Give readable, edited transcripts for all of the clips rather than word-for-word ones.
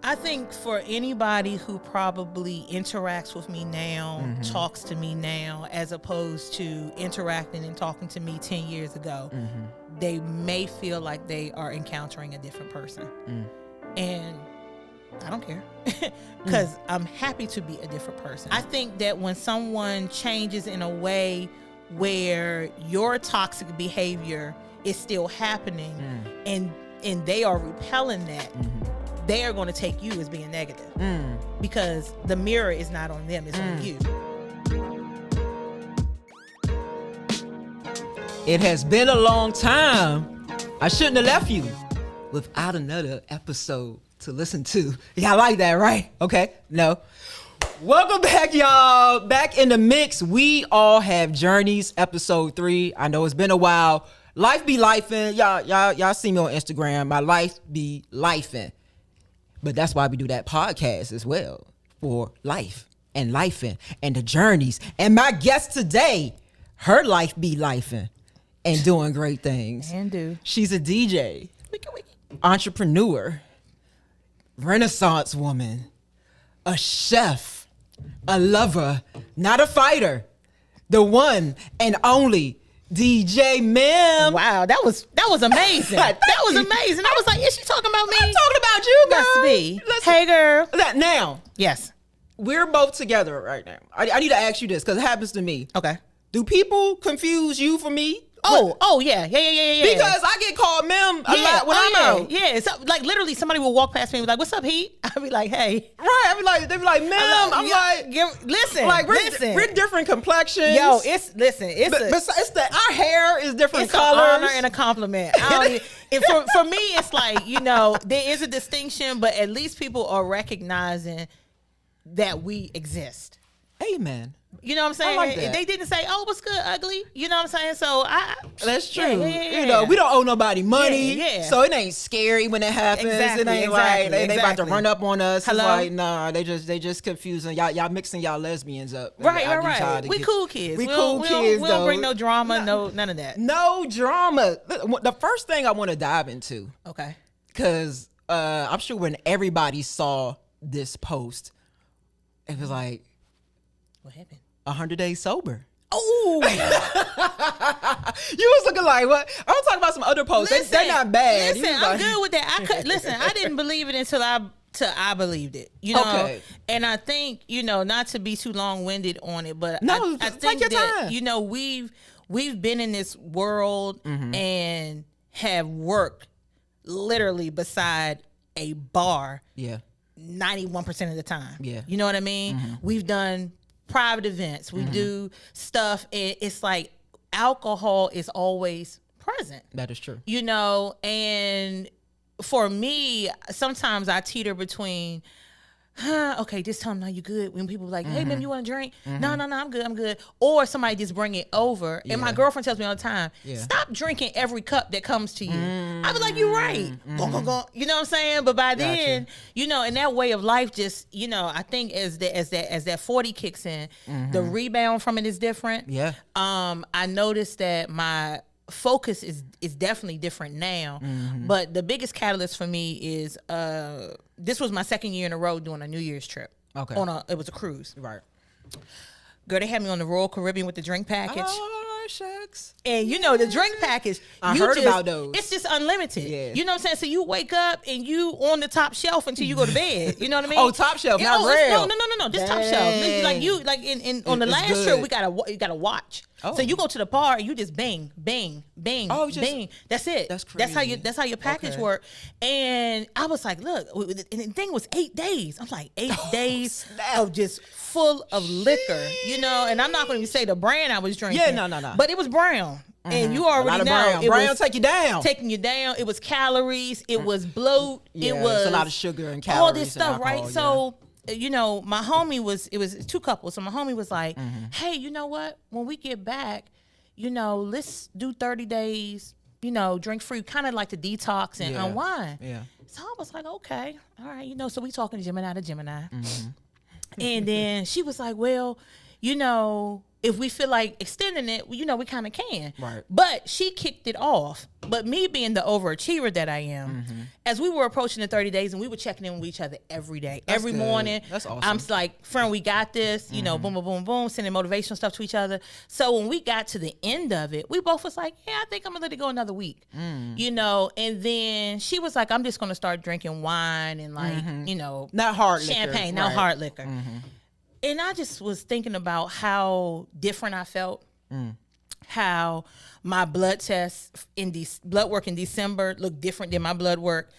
I think for anybody who probably interacts with me now, talks to me now, as opposed to interacting and talking to me 10 years ago, they may feel like they are encountering a different person. And I don't care, because I'm happy to be a different person. I think that when someone changes in a way where your toxic behavior is still happening and they are repelling that, they are going to take you as being negative because the mirror is not on them, it's on you. It has been a long time. I shouldn't have left you without another episode to listen to. Y'all like that, right? Okay, no. Welcome back, y'all. Back in the mix. We All Have Journeys, episode 3. I know it's been a while. Life be lifing. Y'all see me on Instagram. My life be lifing. But that's why we do that podcast as well, for life and lifing and the journeys. And my guest today, her life be lifing and doing great things. And do. She's a DJ, entrepreneur, Renaissance woman, a chef, a lover, not a fighter, the one and only DJ Mim. Wow, that was amazing. That was amazing. I was like, is she talking about me? I'm talking about you, girl. Must be. Hey, girl. Now, yes, we're both together right now. I need to ask you this because it happens to me. Okay. Do people confuse you for me? Oh, yeah. Because I get called Mim a lot when I'm out. Yeah, so, like literally somebody will walk past me and be like, "What's up, Heat?" I'll be like, "Hey." Right, they be like, "Mim." I'm like, listen, like listen. We're different complexions. Yo, it's our hair is different colors. It's an honor and a compliment. For me, it's like, there is a distinction, but at least people are recognizing that we exist. Amen. You know what I'm saying? I like that. They didn't say, "Oh, what's good, ugly?" You know what I'm saying? So that's true. Yeah. We don't owe nobody money, Yeah. so it ain't scary when it happens. It ain't like they about to run up on us. Hello? It's like, nah, they just confusing y'all mixing y'all lesbians up. Right. We cool kids. We cool kids. We don't bring no drama, none of that. No drama. The first thing I want to dive into, okay, because I'm sure when everybody saw this post, it was like, what happened? 100 days sober. Oh, you was looking like what? I'm talking about some other posts. They're not bad. Listen, I'm good with that. I didn't believe it until I believed it. Okay. And I think, not to be too long-winded on it, but I think that time. We've been in this world and have worked literally beside a bar. Yeah. 91% of the time. Yeah. You know what I mean? We've done private events. We do stuff, and it's like alcohol is always present. That is true. And for me, sometimes I teeter between, okay, this time now you good. When people are like, "Hey, man, you want a drink?" No, I'm good. Or somebody just bring it over. And my girlfriend tells me all the time, stop drinking every cup that comes to you. I be like, you're right. Go. You know what I'm saying? But by then, in that way of life, just, I think as that 40 kicks in, the rebound from it is different. Yeah. I noticed that my focus is definitely different now, but the biggest catalyst for me is this was my second year in a row doing a New Year's trip. Okay. It was a cruise. Right. Girl, they had me on the Royal Caribbean with the drink package. Oh, shucks. And the drink package, I heard about those. It's just unlimited. Yeah. You know what I'm saying? So you wake up and you on the top shelf until you go to bed. You know what I mean? Oh, top shelf, not rail. No. This top shelf. Like on the last trip, we got a watch. Oh. So you go to the bar and you just bang. Oh, that's it. That's crazy. That's how your package work. And I was like, look, and the thing was 8 days. I'm like, 8 days of just full of liquor, and I'm not going to say the brand I was drinking. Yeah, no. But it was brown. And you already know. Brown take you down. Taking you down. It was calories. It was bloat. Yeah, it was a lot of sugar and calories. All this stuff, alcohol, right? So, my homie it was two couples. So my homie was like, hey, you know what? When we get back, let's do 30 days, drink free, kind of like to detox and unwind. Yeah. So I was like, okay, all right, so we talking Gemini to Gemini. And then she was like, well, if we feel like extending it, we kind of can. Right. But she kicked it off. But me being the overachiever that I am, as we were approaching the 30 days and we were checking in with each other every day, every morning. That's awesome. I'm like, friend, we got this, boom, boom, boom, boom, sending motivational stuff to each other. So when we got to the end of it, we both was like, yeah, I think I'm gonna let it go another week, and then she was like, I'm just gonna start drinking wine and not hard champagne, liquor. not hard liquor. And I just was thinking about how different I felt, how my blood tests blood work in December looked different than my blood work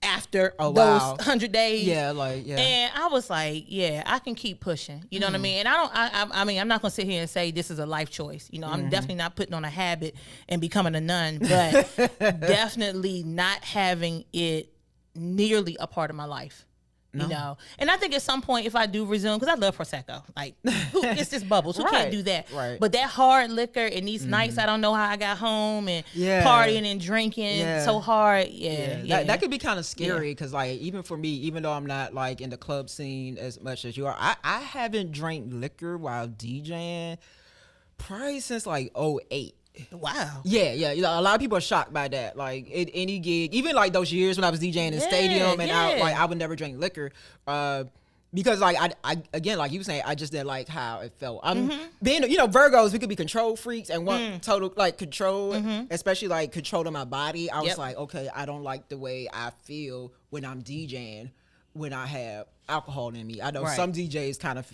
after those 100 days. Yeah, And I was like, yeah, I can keep pushing. You know what I mean? And I mean, I'm not gonna sit here and say this is a life choice. I'm definitely not putting on a habit and becoming a nun, but definitely not having it nearly a part of my life. No. And I think at some point, if I do resume, because I love Prosecco, like, it's just bubbles. Who can't do that? Right. But that hard liquor and these nights, I don't know how I got home and partying and drinking so hard. That could be kind of scary because, like, even for me, even though I'm not, like, in the club scene as much as you are, I haven't drank liquor while DJing probably since, like, 2008. Wow. Yeah. A lot of people are shocked by that. Like at any gig, even like those years when I was DJing in the stadium, and I would never drink liquor, because like I again, like you were saying, I just didn't like how it felt. Being Virgos, we could be control freaks and want total like control, especially like control of my body. I was like, okay, I don't like the way I feel when I'm DJing when I have alcohol in me. I know some DJs kind of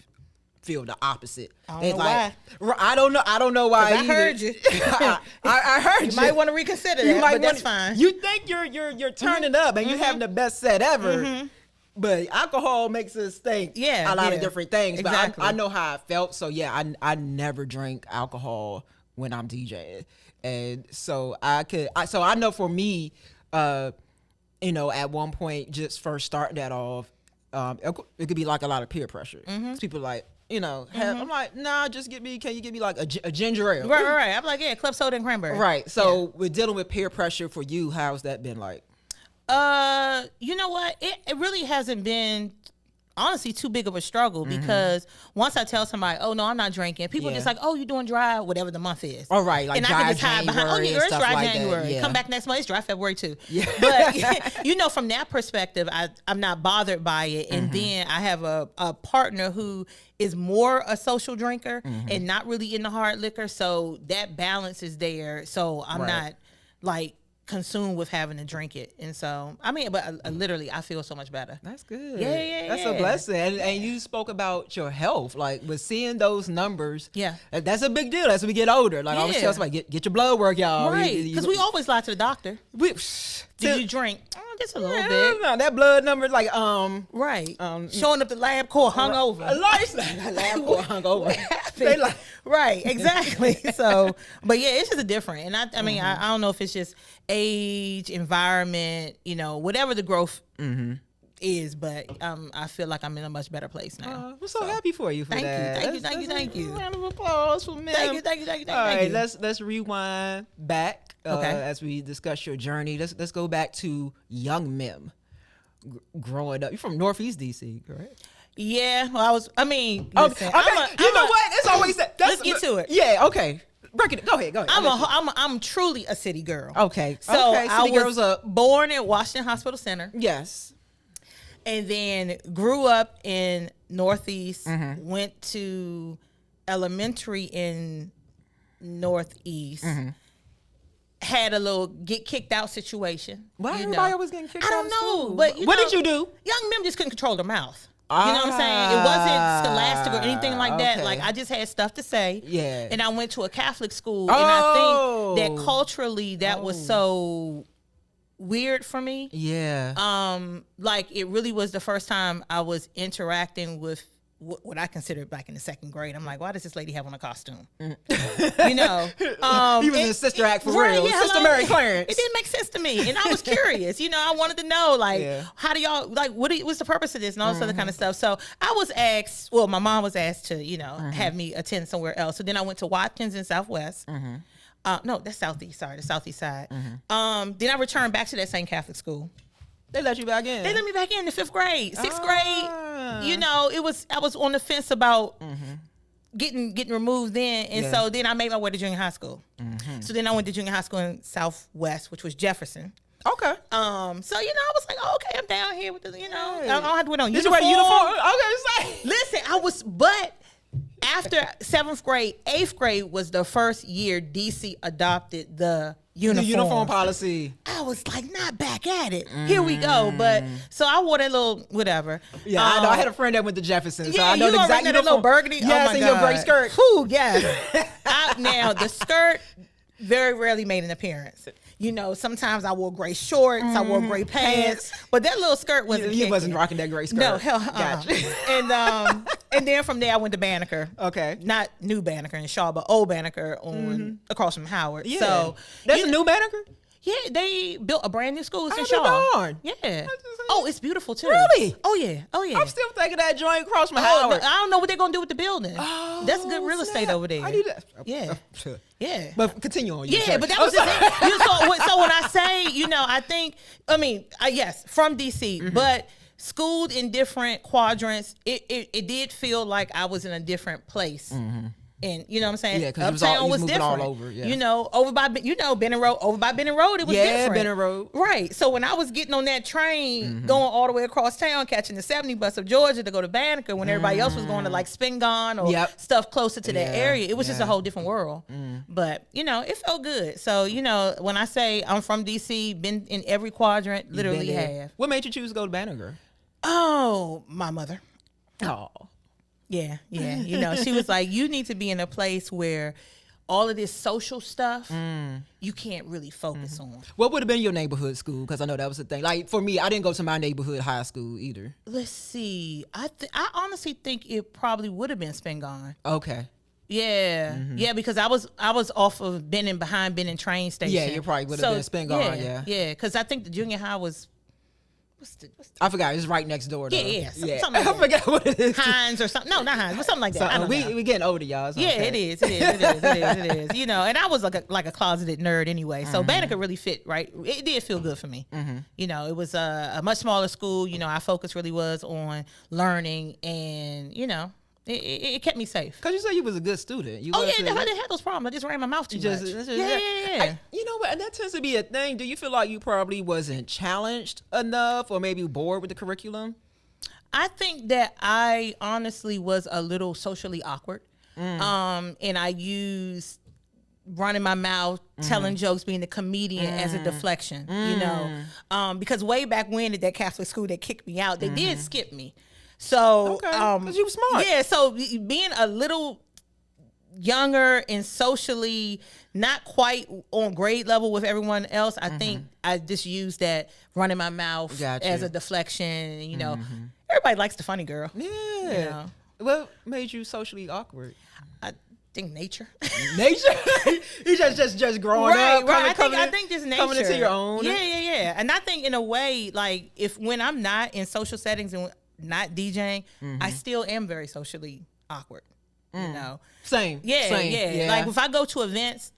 feel the opposite. I don't I don't know why. I heard you. I heard you. You might want to reconsider that, but that's fine. You think you're turning up and you're having the best set ever, but alcohol makes us think a lot of different things. Exactly. But I know how I felt, so I never drink alcohol when I'm DJing, and so I know for me, at one point, just first starting that off, it could be like a lot of peer pressure. People like, I'm like, nah, can you give me like a ginger ale? Right. I'm like, yeah, club soda and cranberry. Right. So we're dealing with peer pressure for you. How's that been like? You know what? It really hasn't been, honestly, too big of a struggle because once I tell somebody, oh no, I'm not drinking, people just like, oh, you doing dry, whatever the month is. All right, like, and I can just hide behind, oh yeah, it's dry like January. Come back next month, it's dry February too. Yeah. But from that perspective, I'm not bothered by it. And then I have a partner who is more a social drinker and not really into hard liquor, so that balance is there. So I'm not like consumed with having to drink it. And so but literally I feel so much better. That's good. Yeah. That's a blessing. And you spoke about your health, like with seeing those numbers. Yeah, that's a big deal as we get older. Like I always tell somebody, get your blood work, y'all. Right, because we always lie to the doctor. Did you drink? Just a little bit. No, that blood number, like showing up the lab court hungover. Lab court hungover. Right, exactly. So, but yeah, it's just different. And I mean, I don't know if it's just age, environment, whatever the growth is, but I feel like I'm in a much better place now. I'm so happy for you for that. Thank you. Round of applause for me. Thank you. All right, let's rewind back as we discuss your journey. Let's go back to young Mim growing up. You're from Northeast DC, correct? Yeah, well, listen, okay. You know what? It's always that. Let's get to it. Yeah, okay. Break it. Go ahead. I'm truly a city girl. Okay. So I was born in Washington Hospital Center. Yes. And then grew up in Northeast. Went to elementary in Northeast. Had a little get kicked out situation. Why everybody always getting kicked out? I don't know, but what did you do? Young Mim just couldn't control their mouth. You know what I'm saying? It wasn't scholastic or anything like that. Like, I just had stuff to say. Yeah. And I went to a Catholic school. And I think that culturally that was so weird for me. Yeah. Like, it really was the first time I was interacting with what I considered back in the second grade. I'm like, why does this lady have on a costume? He was in Sister Act for real. Yeah, Sister Mary Clarence. It didn't make sense to me. And I was curious. I wanted to know, like, how do y'all, like, what's the purpose of this and all this other kind of stuff. So I was asked, my mom was asked to, have me attend somewhere else. So then I went to Watkins in Southwest. No, that's Southeast. Sorry, the Southeast side. Then I returned back to that same Catholic school. They let you back in. They let me back in the 5th grade. 6th grade, I was on the fence about getting removed then, and so then I made my way to junior high school. So then I went to junior high school in Southwest, which was Jefferson. Okay. So I was like, oh, okay, I'm down here with the, I don't have to wear no uniform. Did you wear uniform? Okay, Listen, but after 7th grade, 8th grade was the first year DC adopted the uniform policy. I was like, not back at it. Here we go. But so I wore that little whatever. Yeah, I know. I had a friend that went to Jefferson, so I know you the exact that little burgundy. Yes, oh my and God. your gray skirt. Whew, yes. Now the skirt very rarely made an appearance. Sometimes I wore gray shorts, I wore gray pants, but that little skirt wasn't. You wasn't rocking that gray skirt. No, hell, gotcha. And then from there I went to Banneker. Okay, not new Banneker in Shaw, but old Banneker on across from Howard. Yeah. So that's a new Banneker. Yeah, they built a brand new school in Shaw. Yeah. Oh, it's beautiful too. Really? Oh yeah. I'm still thinking that joint across from Howard. I don't know what they're gonna do with the building. Oh, that's good real estate over there. I need that. Yeah. Yeah. But continue on. Yeah, but that was just it. So when I say, I think, yes, from DC, but schooled in different quadrants, it did feel like I was in a different place. And you know what I'm saying? Yeah, because Uptown was different. All over. Yeah. Over by Benning Road. Over by Benning Road, it was different. Yeah, Benning Road. Right. So when I was getting on that train, going all the way across town, catching the 70 bus of Georgia to go to Banneker, when everybody else was going to like Spingarn or stuff closer to that area, it was just a whole different world. But it felt good. So when I say I'm from DC, been in every quadrant, literally have. What made you choose to go to Banneker? Oh, my mother. Oh. Yeah. She was like, you need to be in a place where all of this social stuff, you can't really focus on. What would have been your neighborhood school? Because I know that was the thing. Like, for me, I didn't go to my neighborhood high school either. Let's see. I honestly think it probably would have been Spingarn. Okay. Yeah. Yeah, because I was off of behind Benning train station. Yeah, you probably would have been Spingarn, Yeah, because I think the junior high was... I forgot. It's right next door, though. Yeah. Something like I forgot what it is. Hines or something. No, not Hines, but something like that. So, we getting older, y'all. Yeah, okay. It is. And I was like a closeted nerd anyway. So Banneker really fit, right? It did feel good for me. It was a much smaller school. Our focus really was on learning and, it kept me safe. Because you said you was a good student. I didn't have those problems. I just ran my mouth too much. Yeah. You know what? And that tends to be a thing. Do you feel like you probably wasn't challenged enough or maybe bored with the curriculum? I think that I honestly was a little socially awkward. And I used running my mouth, telling jokes, being a comedian as a deflection, because way back when at that Catholic school that kicked me out, they did skip me. So, because you were smart. Yeah, so being a little younger and socially not quite on grade level with everyone else, I think I just used that running my mouth as a deflection. Everybody likes the funny girl. Yeah. What made you socially awkward? I think nature. Nature? You just growing up. Right. I think just nature. Coming into your own. Yeah. And I think in a way, like when I'm not in social settings and not DJing, I still am very socially awkward. Same. Yeah. Like if I go to events,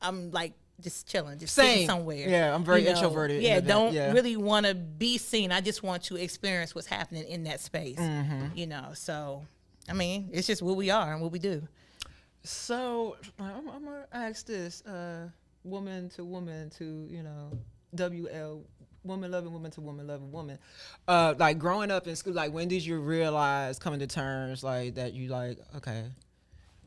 I'm like just chilling, just sitting somewhere. Yeah, I'm very introverted. Yeah, don't really want to be seen. I just want to experience what's happening in that space. So I mean, it's just what we are and what we do. So I'm gonna ask this: woman to woman to WL. Woman loving woman to woman loving woman. Like growing up in school, like when did you realize coming to terms like that you like, okay,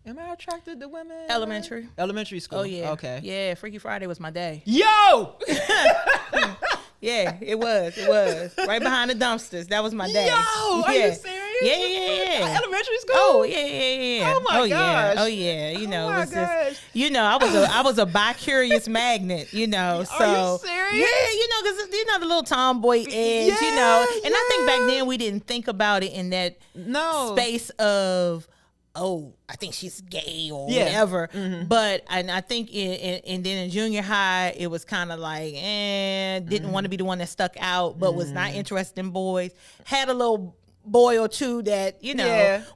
am I attracted to women? Elementary school. Oh yeah. Okay. Yeah, Freaky Friday was my day. Yo! Yeah, it was. Right behind the dumpsters. That was my day. Yo, are you serious? Yeah. Elementary school? Oh, yeah. Oh my gosh. Oh yeah. It was just, I was a bi-curious magnet, so. Are you serious? Yeah, because, the little tomboy edge, and I think back then we didn't think about it in that space of, oh, I think she's gay or whatever. But I think and then in junior high, it was kind of like, didn't want to be the one that stuck out, but was not interested in boys. Had a little boy or two that,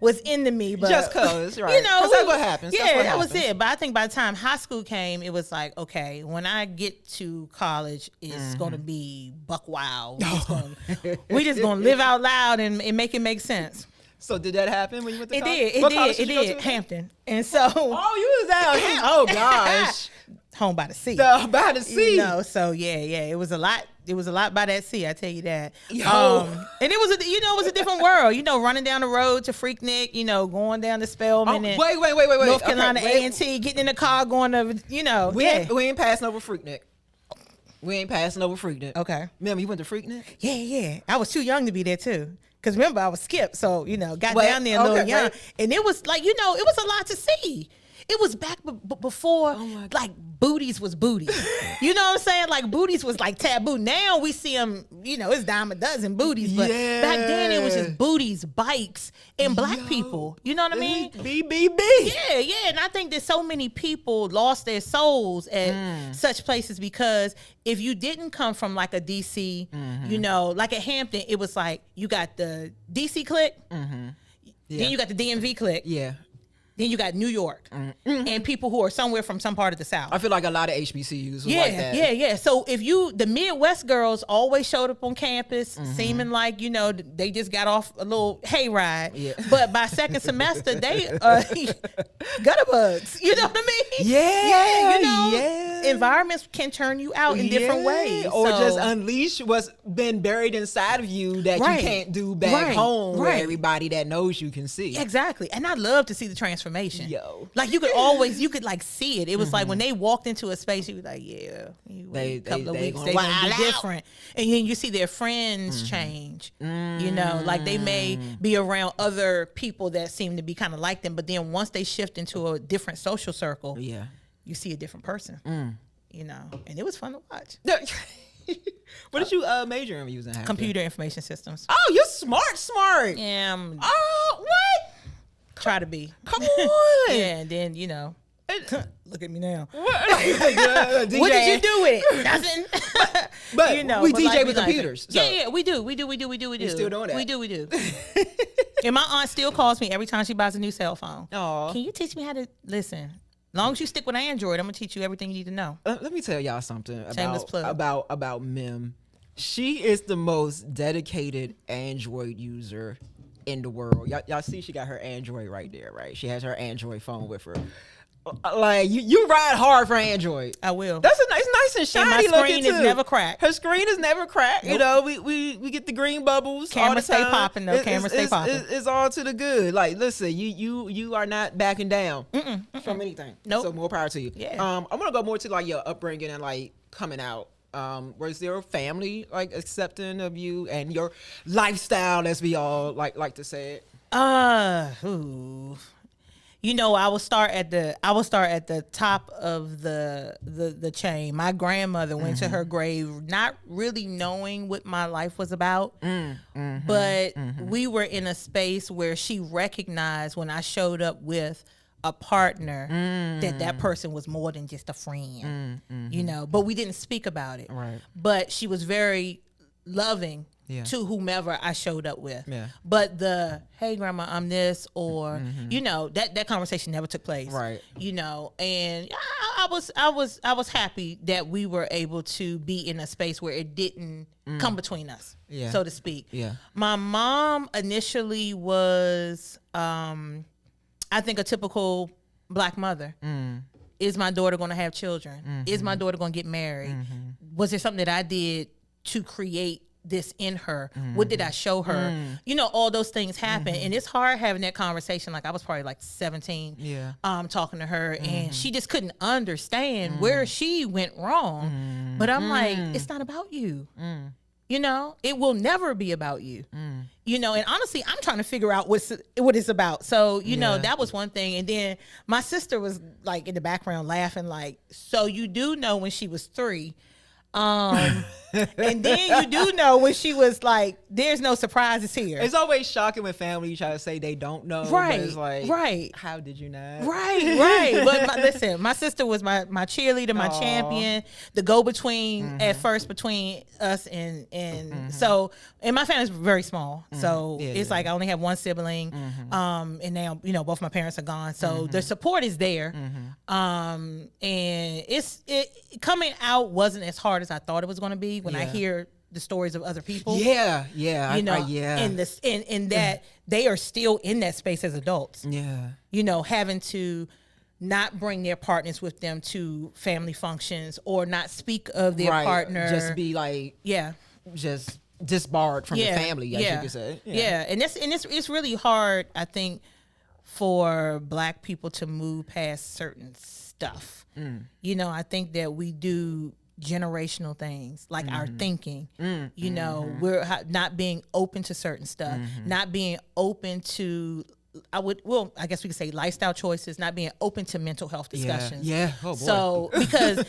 was into me. But just cause, right. Because that's what happens. Yeah, that was it. But I think by the time high school came, it was like, okay, when I get to college, it's going to be buck wild. We just going to live out loud and make it make sense. So did that happen when you went to college? It did. Hampton. And so. Oh, you was out here. Oh, gosh. Home by the sea. By the sea. You know, so yeah. It was a lot. It was a lot by that sea, I tell you that. Yo. And it was a different world. You know, running down the road to Freaknik, you know, going down to Spelman and wait. North Carolina A&T, getting in the car, going to, you know. We ain't passing over Freaknik. Okay. Remember, you went to Freaknik? Yeah. I was too young to be there too. Because remember, I was skipped. So, you know, got down there a little young. Right. And it was like, you know, it was a lot to see. It was back before, like, booties was booties. You know what I'm saying? Like, booties was, like, taboo. Now we see them, you know, it's dime a dozen booties. But back then it was just booties, bikes, and black people. You know what I mean? BBB. Yeah. And I think that so many people lost their souls at such places because if you didn't come from, like, a D.C., you know, like at Hampton, it was like you got the D.C. clique, then you got the DMV clique. Yeah. Then you got New York and people who are somewhere from some part of the South. I feel like a lot of HBCUs was like that. Yeah. So if the Midwest girls always showed up on campus seeming like, you know, they just got off a little hayride. Yeah. But by second semester, they gutter bugs. You know what I mean? Yeah. You know, environments can turn you out in different ways. Or just unleash what's been buried inside of you that you can't do back home where everybody that knows you can see. Exactly. And I love to see the transformation. Yo. Like you could like see it. It was like when they walked into a space, you were like, yeah, a couple of weeks, they're gonna be different. And then you see their friends change. You know, like they may be around other people that seem to be kind of like them, but then once they shift into a different social circle, you see a different person. You know, and it was fun to watch. What did you major in when you was in Hampton? Computer information systems. Oh, you're smart. Yeah. What? Try to be. Come on. Yeah, and then, you know, look at me now. What did you do with it? Nothing. But you know, we DJ with computers. So. Yeah, we do. You still doing that? We do. And my aunt still calls me every time she buys a new cell phone. Aww. Can you teach me how to listen? As long as you stick with Android, I'm gonna teach you everything you need to know. Let me tell y'all something about Mim. She is the most dedicated Android user in the world. Y'all see she got her Android right there, right? She has her Android phone with her. Like you ride hard for Android. I will. It's nice and shiny looking too. My screen is never cracked. Her screen is never cracked. Nope. You know, we get the green bubbles. Camera stay popping though. It's all to the good. Like, listen, you are not backing down from anything. Nope. So more power to you. Yeah. I'm gonna go more to like your upbringing and like coming out. Was there a family like accepting of you and your lifestyle, as we all like to say it? You know, I will start at the top of the chain. My grandmother went to her grave not really knowing what my life was about, but we were in a space where she recognized when I showed up with a partner that person was more than just a friend, you know, but we didn't speak about it. Right. But she was very loving to whomever I showed up with. Yeah. But hey grandma, I'm this, or you know, that conversation never took place. Right. You know, and I was happy that we were able to be in a space where it didn't come between us, so to speak. Yeah. My mom initially was I think a typical black mother. Is my daughter going to have children? Is my daughter going to get married? Was there something that I did to create this in her? What did I show her? You know, all those things happen. And it's hard having that conversation. Like I was probably like 17 talking to her and she just couldn't understand where she went wrong. But I'm like, it's not about you. You know, it will never be about you. You know, and honestly, I'm trying to figure out what it's about. So, you know, that was one thing. And then my sister was like in the background laughing like, so you do know when she was 3. And then you do know when she was like, there's no surprises here. It's always shocking when family try to say they don't know. Right. But it's like, right. How did you not? Right. But listen, my sister was my cheerleader, my champion, the go-between at first between us and so, and my family's very small. So it's like I only have one sibling. And now, you know, both my parents are gone. So the support is there. And it coming out wasn't as hard as I thought it was going to be when I hear the stories of other people. Yeah. And this and that they are still in that space as adults. Yeah. Having to not bring their partners with them to family functions or not speak of their partner. Just be like, just disbarred from the family, as you could say. And it's really hard, I think, for Black people to move past certain stuff. I think that we do generational things like our thinking. We're not being open to certain stuff, not being open to I guess we could say lifestyle choices, not being open to mental health discussions. Yeah. Oh boy. So because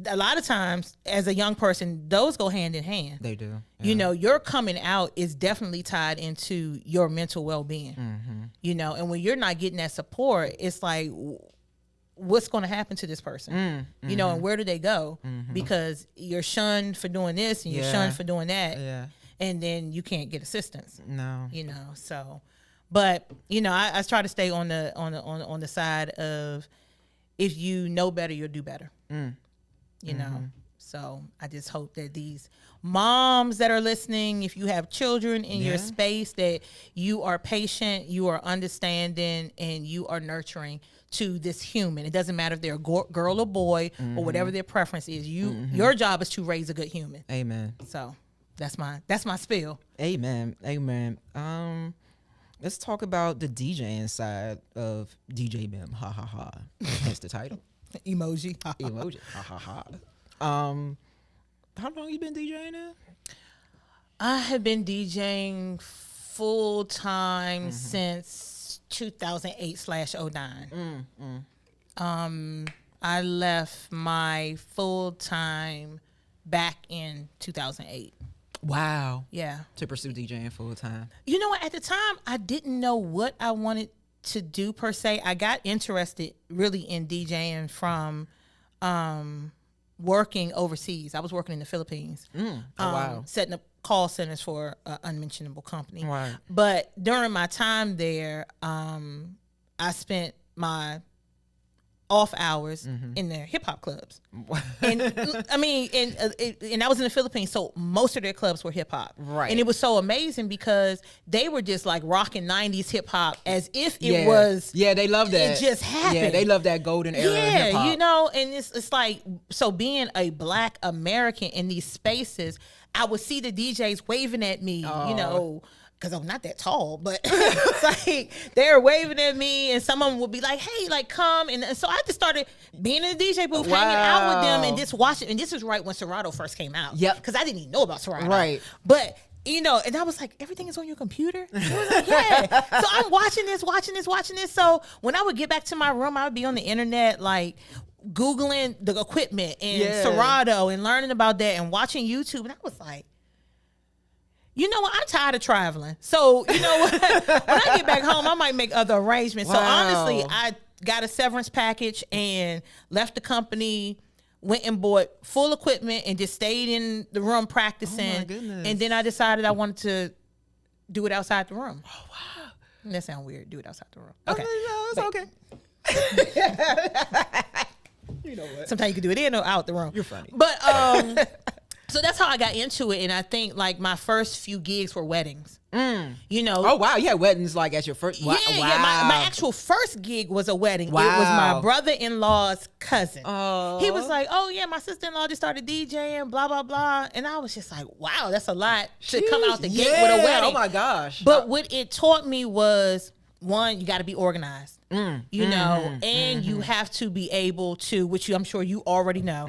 a lot of times as a young person, those go hand in hand. They do. Your coming out is definitely tied into your mental well-being. And when you're not getting that support, it's like, what's going to happen to this person? And where do they go? Because you're shunned for doing this and you're shunned for doing that. Yeah. And then you can't get assistance. No. So. But I try to stay on the side of, if you know better, you'll do better. So I just hope that these moms that are listening, if you have children in your space, that you are patient, you are understanding, and you are nurturing to this human. It doesn't matter if they're a girl or boy or whatever their preference is. Your job is to raise a good human. Amen. So that's my spiel. Amen. Let's talk about the DJing side of DJ Bim. Ha ha ha. That's the title. Emoji. Emoji. Ha ha ha. How long you been DJing now? I have been DJing full time since 2008/09. I left my full time back in 2008. Wow. Yeah. To pursue DJing full time. You know what? At the time, I didn't know what I wanted to do per se. I got interested really in DJing from working overseas. I was working in the Philippines. Wow. Setting up call centers for an unmentionable company. Right. But during my time there, I spent my off hours in their hip hop clubs. And I mean, and I was in the Philippines, so most of their clubs were hip hop. Right. And it was so amazing because they were just like rocking 90s hip hop as if it was. Yeah, they love that. It just happened. Yeah, they love that golden era of hip hop. And it's like, so being a Black American in these spaces, I would see the DJs waving at me, because I'm not that tall, but it's like they're waving at me, and some of them would be like, hey, like, come. And so I just started being in the DJ booth, hanging out with them and just watching. And this was right when Serato first came out. Yep. Because I didn't even know about Serato. Right. But, and I was like, everything is on your computer? It was like, yeah. So I'm watching this. So when I would get back to my room, I would be on the internet, like, Googling the equipment and Serato and learning about that and watching YouTube. And I was like, you know what? I'm tired of traveling. So, you know what? When I get back home, I might make other arrangements. Wow. So, honestly, I got a severance package and left the company, went and bought full equipment and just stayed in the room practicing. Oh, my goodness. And then I decided I wanted to do it outside the room. Oh, wow. That sounds weird. Do it outside the room. Okay. No, it's okay. You know what? Sometimes you can do it in or out the room. You're funny. But, so that's how I got into it, and I think like my first few gigs were weddings. Oh wow, you had weddings like at your first. Wow. Yeah. My actual first gig was a wedding. Wow. It was my brother-in-law's cousin. Oh. He was like, "Oh yeah, my sister-in-law just started DJing, blah blah blah," and I was just like, "Wow, that's a lot to come out the gate with a wedding." Oh my gosh! But what it taught me was, one, you got to be organized. And you have to be able to, which I'm sure you already know,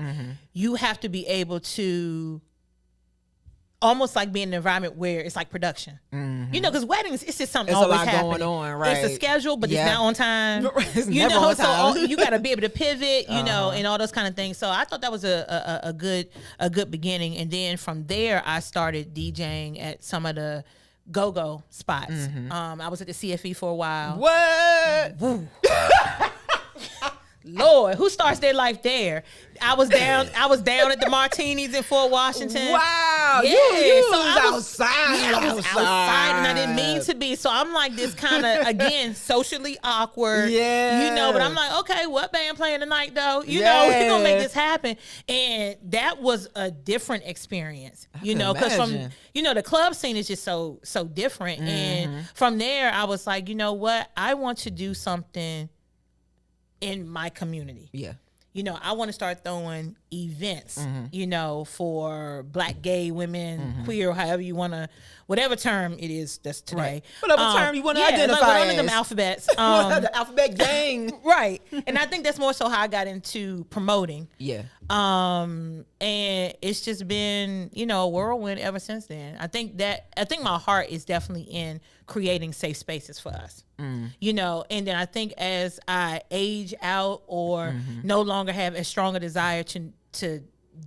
you have to be able to almost like be in an environment where it's like production. Because weddings, it's just something always happening. Going on, right? It's a schedule, but it's not on time. It's never on time. So you got to be able to pivot, and all those kind of things. So I thought that was a good beginning. And then from there, I started DJing at some of the go-go spots. I was at the CFE for a while. What? Lord, who starts their life there? I was down at the Martinis in Fort Washington. Wow. Yeah. You So was outside. Yeah, I was outside and I didn't mean to be. So I'm like this kind of, again, socially awkward. Yeah. You know, but I'm like, okay, what band playing tonight though? You know, we're going to make this happen. And that was a different experience, you know, because from, you know, the club scene is just so different. Mm-hmm. And from there, I was like, you know what? I want to do something in my community. Yeah. You know, I want to start throwing events, you know, for Black, gay women, queer, however you want to, whatever term it is that's today. Right. Whatever term you want to identify like, as. One of them alphabets. The alphabet gang. Right. And I think that's more so how I got into promoting. Yeah. And it's just been, you know, a whirlwind ever since then. I think my heart is definitely in creating safe spaces for us. You know, and then I think as I age out or no longer have as strong a desire to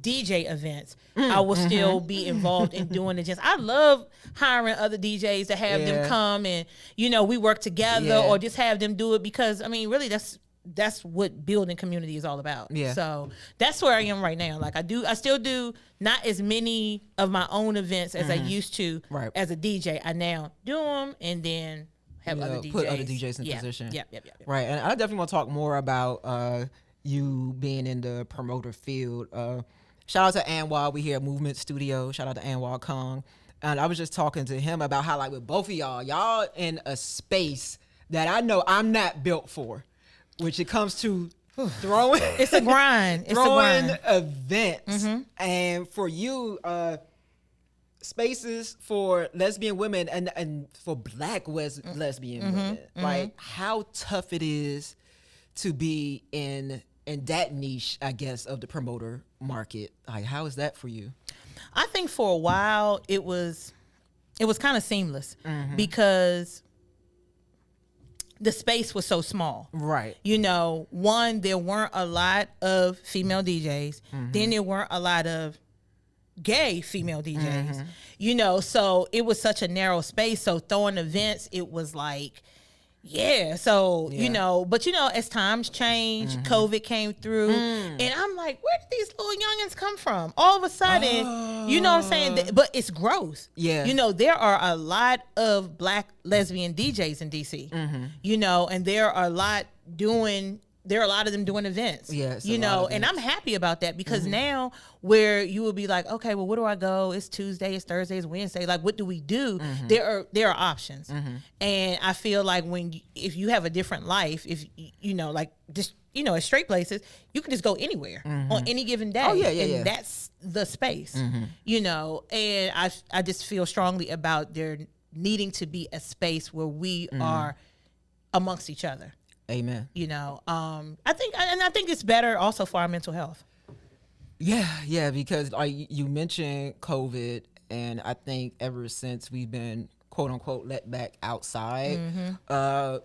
DJ events, I will still be involved in doing it. Just I love hiring other DJs to have them come and, you know, we work together or just have them do it because, I mean, really that's what building community is all about. Yeah. So that's where I am right now. Like I still do not as many of my own events as I used to as a DJ. I now do them and then have other DJs. Put other DJs in position. Yep. Right. And I definitely want to talk more about you being in the promoter field. Shout out to Anwar. We here at Movement Studio. Shout out to Anwar Kong. And I was just talking to him about how, like, with both of y'all in a space that I know I'm not built for, which it comes to throwing. It's a grind. Events. And for you, spaces for lesbian women and for Black lesbian women, like how tough it is to be in that niche, I guess, of the promoter market. Like, how is that for you? I think for a while it was kind of seamless because the space was so small. Right. You know, one, there weren't a lot of female DJs. Then there weren't a lot of gay female DJs. You know, so it was such a narrow space. So throwing events, it was like, you know, but you know, as times changed, COVID came through, and I'm like, where did these little youngins come from? All of a sudden, you know what I'm saying? But it's growth. Yeah. You know, there are a lot of Black lesbian DJs in DC, you know, and there are a lot of them doing events, you know, and I'm happy about that because now where you will be like, okay, well, where do I go? It's Tuesday, it's Thursday, it's Wednesday. Like, what do we do? There are options. And I feel like if you have a different life, if you know, like just, you know, at straight places, you can just go anywhere on any given day. And that's the space, you know, and I just feel strongly about there needing to be a space where we are amongst each other. Amen. You know, I think it's better also for our mental health. Yeah, because like you mentioned COVID, and I think ever since we've been quote unquote let back outside,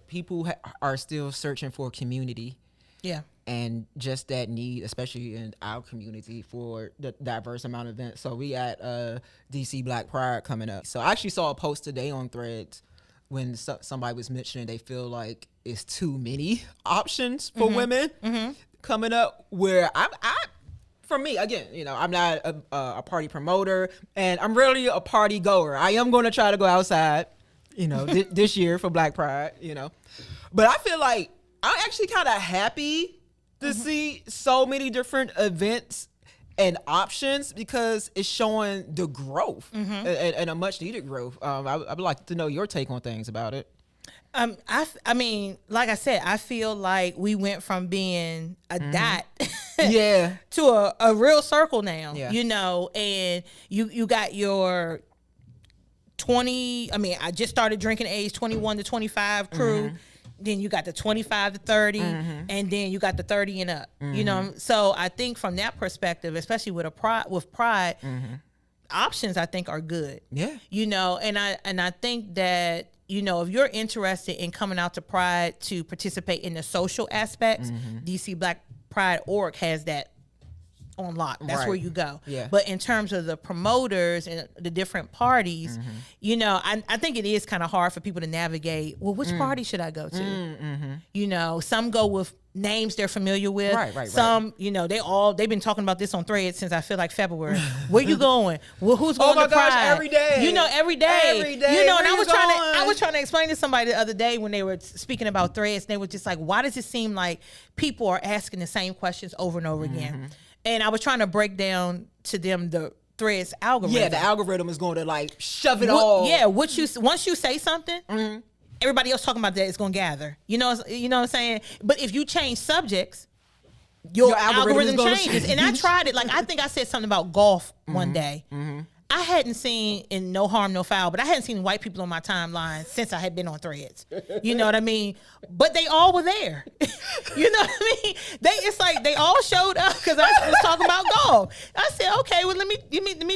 people are still searching for community. Yeah. And just that need, especially in our community, for the diverse amount of events. So we got DC Black Pride coming up. So I actually saw a post today on Threads when somebody was mentioning they feel like it's too many options for women coming up, where I for me, again, you know, I'm not a party promoter and I'm really a party goer. I am going to try to go outside, you know, this year for Black Pride, you know, but I feel like I'm actually kind of happy to see so many different events and options because it's showing the growth and a much needed growth. I would like to know your take on things about it. I mean, like I said, I feel like we went from being a dot to a real circle now, you know, and you got your 20, I mean, I just started drinking age 21 to 25 crew. Then you got the 25 to 30, and then you got the 30 and up, you know? So I think from that perspective, especially with Pride, options I think are good. Yeah. You know, and I think that, you know, if you're interested in coming out to Pride to participate in the social aspects, DC Black Pride Org has that on lock. That's Right. where you go. Yeah. But in terms of the promoters and the different parties, you know, I think it is kind of hard for people to navigate. Well, which party should I go to? You know, some go with names they're familiar with. Right. Some, you know, they've been talking about this on Threads since I feel like February. Where you going? Well, who's going to Pride? Every day. You know, every day. Every day. You know, and Where I was trying to explain to somebody the other day when they were speaking about Threads, and they were just like, why does it seem like people are asking the same questions over and over again? And I was trying to break down to them the Threads algorithm. Yeah, the algorithm is going to like shove it all. Yeah, once you say something, everybody else talking about that is going to gather. You know what I'm saying? But if you change subjects, your algorithm changes. And I tried it. Like, I think I said something about golf one day. I hadn't seen, in No Harm, No Foul, but I hadn't seen white people on my timeline since I had been on Threads. You know what I mean? But they all were there. You know what I mean? It's like they all showed up because I was talking about golf. I said, okay, well, let me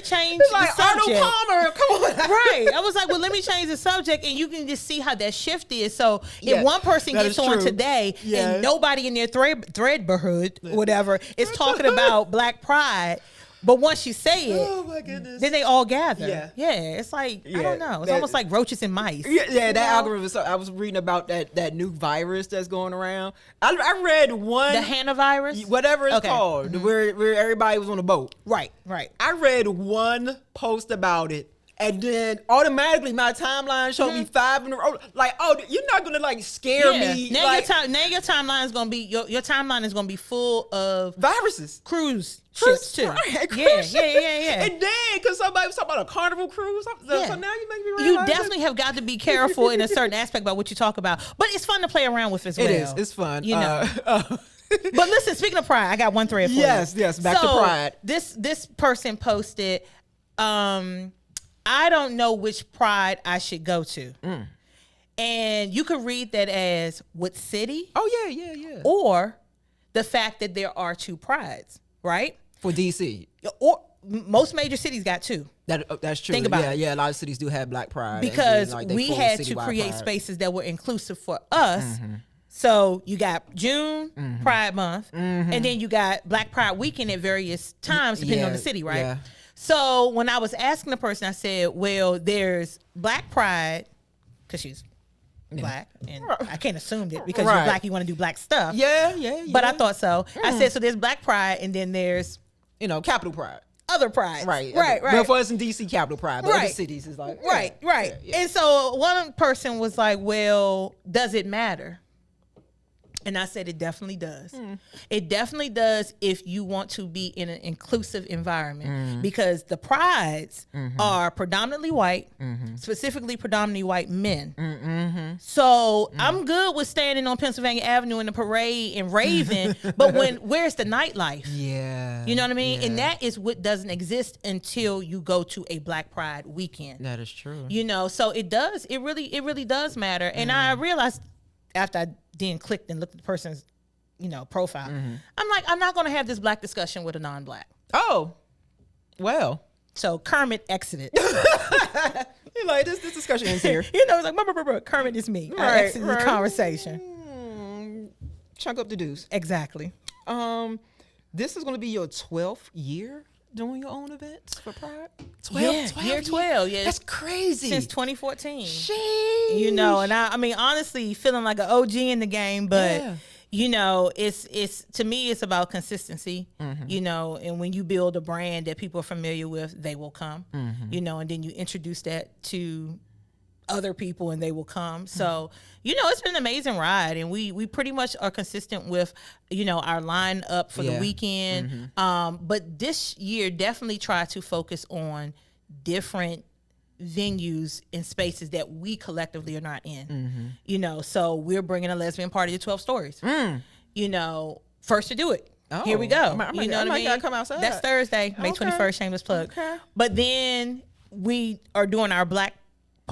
change It's the like subject. Arnold Palmer, come on. Right. I was like, well, let me change the subject, and you can just see how that shift is. So if one person gets on today and nobody in their threadborhood, whatever, is talking about Black Pride, but once you say it, oh my goodness, then they all gather. Yeah. It's like, I don't know. It's almost like roaches and mice. Yeah, that algorithm. So I was reading about that new virus that's going around. I read one. The hantavirus? Whatever it's called, where everybody was on a boat. Right. I read one post about it. And then automatically my timeline showed me 5 in a row. Like, oh, you're not gonna like scare me. Now, like, your timeline is gonna be your timeline is gonna be full of viruses, cruise ships too. Right, Yeah. And then because somebody was talking about a Carnival cruise, so now you make me realize you definitely have got to be careful in a certain aspect about what you talk about. But it's fun to play around with as well. It is. It's fun. You know. But listen, speaking of Pride, I got one thread for you. Yes. Back to Pride. This person posted, I don't know which Pride I should go to. And you could read that as what city? Oh, yeah. Or the fact that there are 2 Prides, right? For DC. Or most major cities got 2. That's true. Think about it. Yeah, a lot of cities do have Black Pride. Because like we had to create spaces that were inclusive for us. So you got June Pride Month, and then you got Black Pride Weekend at various times depending on the city, right? Yeah. So when I was asking the person, I said, well, there's Black Pride, because she's Black, and I can't assume that because you're Black, you want to do Black stuff. Yeah. But I thought so. I said, so there's Black Pride, and then there's, Capital Pride. Other Pride. Right. But for us in DC, Capital Pride. But other cities is like. Right. Yeah. And so one person was like, well, does it matter? And I said, it definitely does. It definitely does if you want to be in an inclusive environment, because the prides are predominantly white, specifically predominantly white men. So I'm good with standing on Pennsylvania Avenue in the parade and raving, but where's the nightlife? Yeah. You know what I mean? And that is what doesn't exist until you go to a Black Pride weekend. That is true. You know, so it does. It really does matter. And I realized after I then clicked and looked at the person's, profile, I'm like, I'm not going to have this Black discussion with a non-Black. Oh, well. So Kermit exited. You're like, this discussion ends here. It's like, Kermit is me. I exited the conversation. Chunk up the deuce. Exactly. This is going to be your 12th year doing your own events for Pride? 12 year 12. Yeah. That's crazy. Since 2014. Sheesh. And I mean, honestly, feeling like an OG in the game, but it's to me, it's about consistency, and when you build a brand that people are familiar with, they will come, and then you introduce that to other people and they will come. So, it's been an amazing ride, and we pretty much are consistent with, our lineup for the weekend. But this year definitely try to focus on different venues and spaces that we collectively are not in. So we're bringing a lesbian party to 12 Stories. First to do it. Here we go. I might come outside. That's Thursday, May 21st, shameless plug. Okay. But then we are doing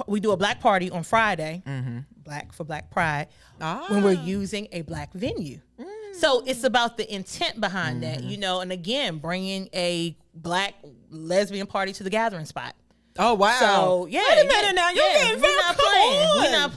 we do a Black party on Friday, Black for Black Pride, when we're using a Black venue. So it's about the intent behind that, and again, bringing a Black lesbian party to the gathering spot. Oh, wow. So, yeah. Wait a minute now. You're getting very We're not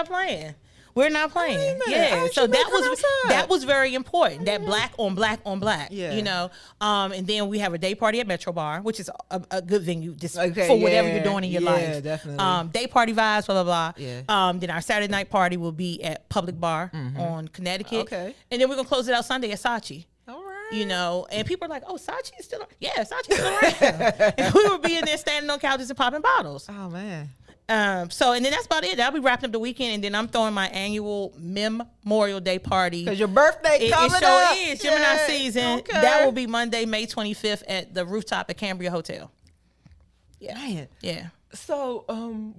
playing. We're not playing. Yeah. So that was very important. That black on black on black. Yeah. You know. And then we have a day party at Metro Bar, which is a good venue just for whatever you're doing in your life. Yeah, definitely. Day party vibes, blah blah blah. Yeah. Then our Saturday night party will be at Public Bar on Connecticut. Okay. And then we're gonna close it out Sunday at Saatchi. All right. You know, and people are like, "Oh, Saatchi is still Saatchi's still around." And we were being there, standing on couches and popping bottles. Oh man. So and then that's about it. I'll be wrapping up the weekend, and then I'm throwing my annual Memorial Day party. Because your birthday coming up. It is Gemini season. Okay. That will be Monday, May 25th at the rooftop at Cambria Hotel. Yeah, Man. yeah. So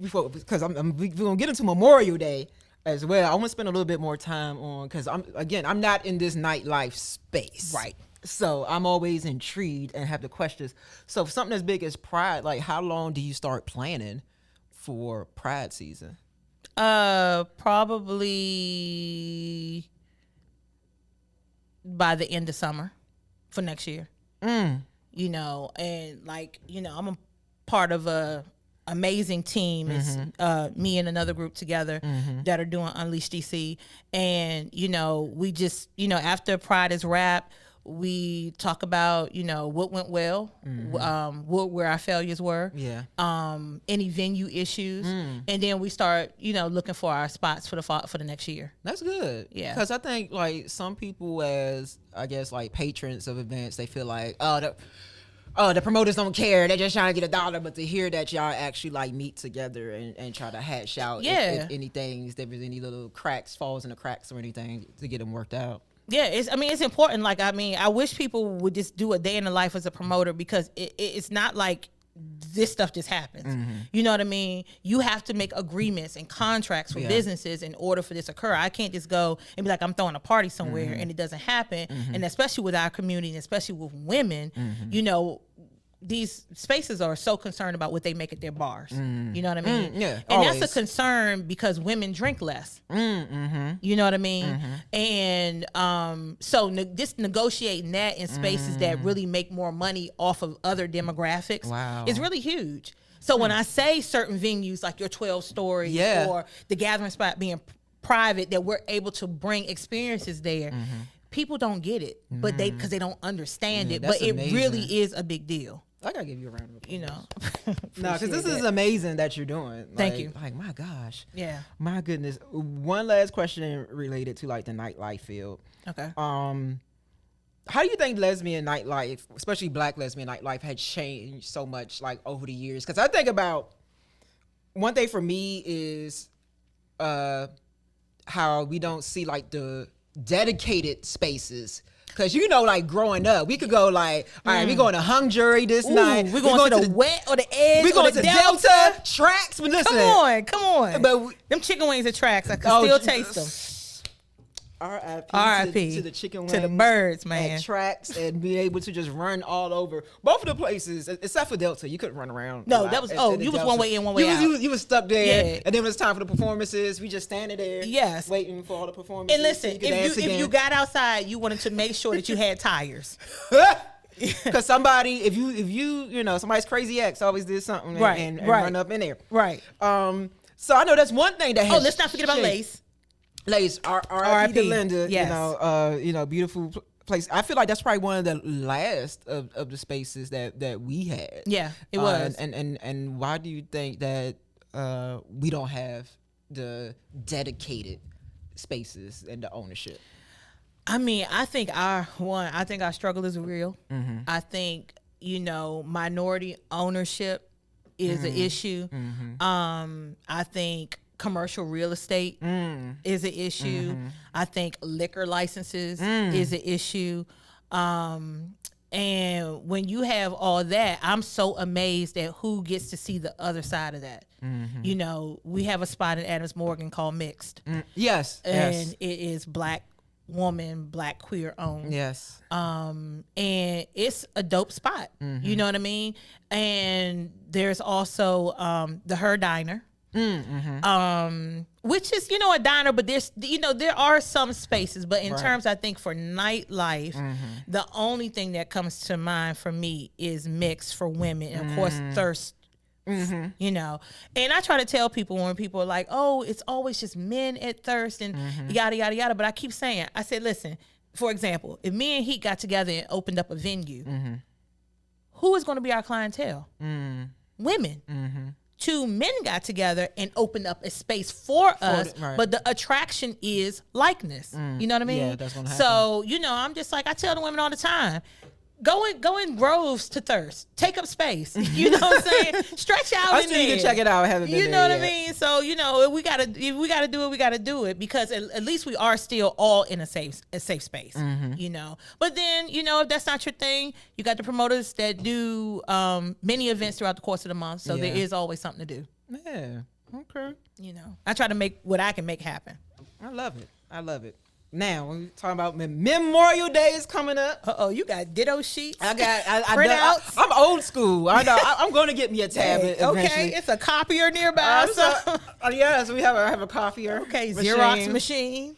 because we're gonna get into Memorial Day as well. I want to spend a little bit more time on because I'm not in this nightlife space, Right. So I'm always intrigued and have the questions. So for something as big as Pride, like how long do you start planning for Pride season? Probably by the end of summer for next year. You know, and like, you know, I'm a part of a amazing team. It's me and another group together that are doing Unleash DC. And, you know, we just, you know, after Pride is wrapped, we talk about, you know, what went well, where our failures were, any venue issues, and then we start, you know, looking for our spots for the next year. That's good. Yeah. Because I think like some people, as I guess like patrons of events, they feel like, the promoters don't care. They're just trying to get a dollar. But to hear that y'all actually like meet together and try to hash out if anything, if there's any little cracks, falls in the cracks or anything to get them worked out. Yeah, it's important. Like, I wish people would just do a day in the life as a promoter, because it's not like this stuff just happens. You know what I mean? You have to make agreements and contracts with businesses in order for this to occur. I can't just go and be like, I'm throwing a party somewhere and it doesn't happen. And especially with our community, and especially with women, you know, these spaces are so concerned about what they make at their bars. You know what I mean? Yeah, and always. that's a concern because women drink less. You know what I mean? And so just negotiating that in spaces that really make more money off of other demographics is really huge. So when I say certain venues like your 12 Story or the Gathering Spot being private, that we're able to bring experiences there, people don't get it, but because they don't understand it. But it really is a big deal. I gotta give you a round of applause. You know, no, because this is amazing that you're doing. Thank you. Like, my gosh. Yeah. My goodness. One last question related to like the nightlife field. Okay. How do you think lesbian nightlife, especially Black lesbian nightlife, had changed so much like over the years? Because I think about one thing for me is how we don't see like the dedicated spaces. Because, you know, like growing up, we could go like, all right, we going to Hung Jury this night. We're going to the Wet or the Edge. We're going to Delta Tracks. But listen. Come on. But them chicken wings at Tracks, I can still taste them. R.I.P. to the chicken wings. To the birds, man. At Tracks, and be able to just run all over. Both of the places, except for Delta, you couldn't run around. No, that was, you was one way in, one way out. You was stuck there. And then when it's time for the performances, we just standing there. Yes. Waiting for all the performances. And listen, if you got outside, you wanted to make sure that you had tires. Because somebody, if you know, somebody's crazy ex always did something and run up in there. Right. So I know that's one thing that has let's not forget about Lace. Lace, R.I.P. to Linda, yes. you know, beautiful place. I feel like that's probably one of the last of the spaces that we had. Yeah, it was. And why do you think that we don't have the dedicated spaces and the ownership? I mean, I think our struggle is real. I think, you know, minority ownership is an issue. I think commercial real estate is an issue. I think liquor licenses is an issue. And when you have all that, I'm so amazed at who gets to see the other side of that. You know, we have a spot in Adams Morgan called Mixed. Yes. And it is Black woman, Black queer owned. Yes. And it's a dope spot. You know what I mean? And there's also the Her Diner. Which is, you know, a diner, but there's, you know, there are some spaces, but in terms, I think for nightlife, the only thing that comes to mind for me is Mixed for women, and of course Thirst You know, and I try to tell people when people are like, oh, it's always just men at thirst and yada, yada, yada. But I keep saying, I said, listen, for example, if me and Heat got together and opened up a venue, who is going to be our clientele? Women. 2 men got together and opened up a space for us, but the attraction is likeness. You know what I mean? Yeah, that's gonna happen. So, you know, I'm just like, I tell the women all the time, go in groves to thirst. Take up space. You know what I'm saying? Stretch out. I still need to check it out. I haven't been You there know what yet. I mean? So, you know, if we gotta do it, we gotta do it, because at least we are still all in a safe space. You know. But then, you know, if that's not your thing, you got the promoters that do many events throughout the course of the month. So there is always something to do. Yeah. Okay. You know. I try to make what I can make happen. I love it. I love it. Now, when we talking about Memorial Day is coming up. You got ditto sheets. Printouts. I'm old school. I know. I'm going to get me a tablet eventually. Okay, it's a copier nearby. Yes, we have a copier. Okay, Xerox machine.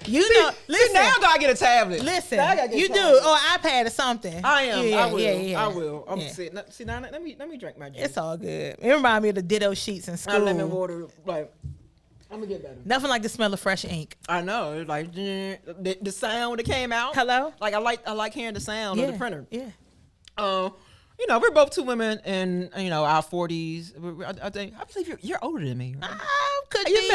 You See, know, listen. Now I gotta get a tablet. Listen, you do. Or iPad or something. I am. Yeah, I will. yeah. I will. I'm sitting. See now. Let me drink my juice. It's all good. It reminds me of the ditto sheets in school. I lemon water. Like, I'm gonna get better. Nothing like the smell of fresh ink. I know. It's like the sound that came out. Hello. Like I like hearing the sound of the printer. Yeah. You know, we're both 2 women in, you know, our 40s. I believe you're older than me. Right? Could be. You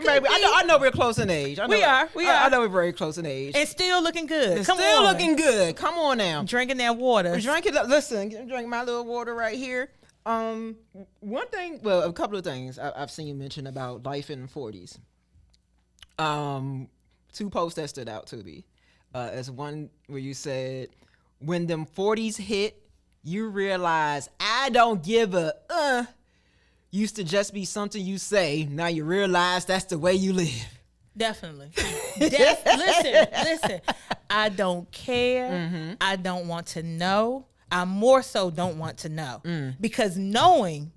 may be. I know we're close in age. We are. I know we're very close in age. And still looking good. Come on. Looking good. Come on now. Drinking that water. Listen, drink my little water right here. One thing, well, a couple of things I've seen you mention about life in the 40s. 2 posts that stood out to me. As one where you said, when them 40s hit, you realize I don't give a used to just be something you say. Now you realize that's the way you live. Definitely. Listen. I don't care. I don't want to know. I more so don't want to know, because knowing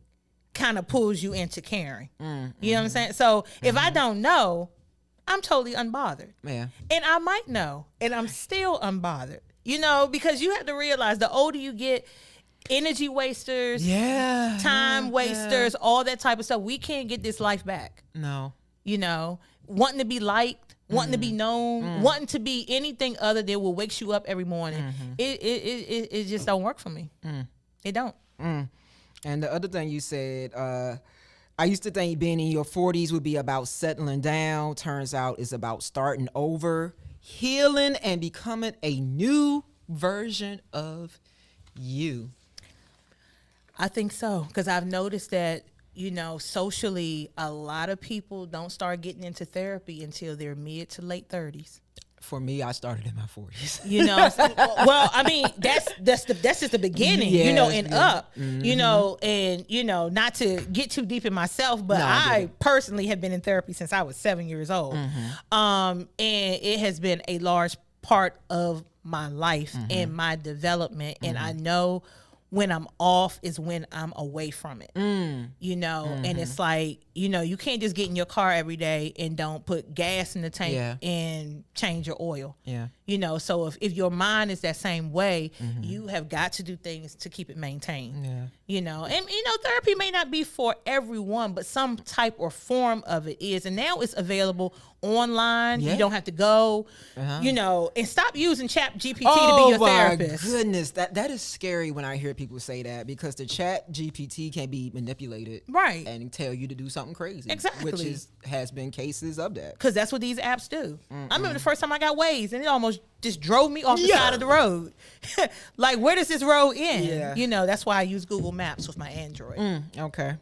kind of pulls you into caring. You know what I'm saying? So if I don't know, I'm totally unbothered. Yeah. And I might know, and I'm still unbothered. You know, because you have to realize the older you get, energy wasters, time wasters, all that type of stuff, we can't get this life back. No. You know, wanting to be liked, wanting to be known, wanting to be anything other than what wakes you up every morning. It just don't work for me. It don't. And the other thing you said, I used to think being in your 40s would be about settling down. Turns out it's about starting over, healing, and becoming a new version of you. I think so, because I've noticed that, you know, socially, a lot of people don't start getting into therapy until their mid to late 30s. For me, I started in my 40s. You know, well, I mean, that's just the beginning, you know, and up, you know, and, you know, not to get too deep in myself, but I personally have been in therapy since I was 7 years old. And it has been a large part of my life and my development. And I know when I'm off is when I'm away from it, you know, and it's like, you know, you can't just get in your car every day and don't put gas in the tank and change your oil. Yeah. You know, so if your mind is that same way, you have got to do things to keep it maintained. Yeah. You know, and, you know, therapy may not be for everyone, but some type or form of it is. And now it's available online. You don't have to go, you know, and stop using Chat GPT to be your therapist. Oh, my goodness. That is scary when I hear people say that, because the Chat GPT can be manipulated. Right. And tell you to do something crazy. Exactly. Which has been cases of that. Because that's what these apps do. I remember the first time I got Waze, and it almost just drove me off the side of the road. Like, where does this road end? Yeah. You know, that's why I use Google Maps with my Android. Okay.